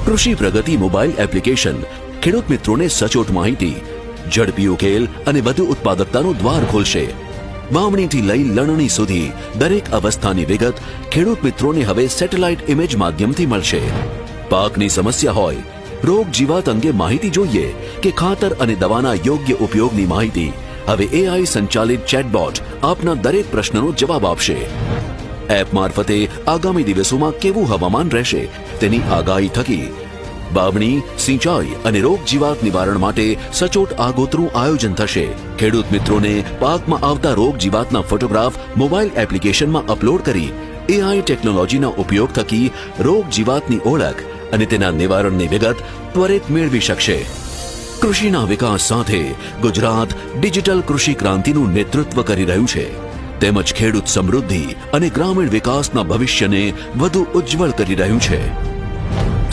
કૃષિ પ્રગતિ mobile application ખેડૂત મિત્રોને સચોટ માહિતી, ઝડપી ઉકેલ અને વધુ ઉત્પાદકતાનું દ્વાર ખોલશે. વાવણીથી લઈ લણણી સુધી દરેક અવસ્થાની વિગત ખેડૂત મિત્રોને હવે સેટેલાઇટ ઇમેજ માધ્યમથી મળશે. પાકની સમસ્યા હોય, રોગ જીવાત અંગે માહિતી જોઈએ કે ખાતર અને દવાના યોગ્ય ઉપયોગની માહિતી, હવે એઆઈ સંચાલિત ચેટબોટ આપના દરેક પ્રશ્નનો જવાબ આપશે. એપ મારફતે આગામી દિવસોમાં કેવું હવામાન રહેશે તેની આગાહી થકી વાવણી, સિંચાઈ અને રોગ જીવાત નિવારણ માટે સચોટ આગોતરું આયોજન થશે. ખેડૂત મિત્રોને પાકમાં આવતા રોગ જીવાતના ફોટોગ્રાફ મોબાઈલ એપ્લિકેશનમાં અપલોડ કરી એઆઈ ટેકનોલોજીના ઉપયોગ થકી રોગ જીવાતની ઓળખ અને તેના નિવારણની વિગત ત્વરિત મેળવી શકશે. કૃષિના વિકાસ સાથે ગુજરાત ડિજિટલ કૃષિ ક્રાંતિનું નેતૃત્વ કરી રહ્યું છે, તેમજ ખેડૂત સમૃદ્ધિ અને ગ્રામીણ વિકાસના ભવિષ્યને વધુ ઉજ્જવળ કરી રહ્યું છે.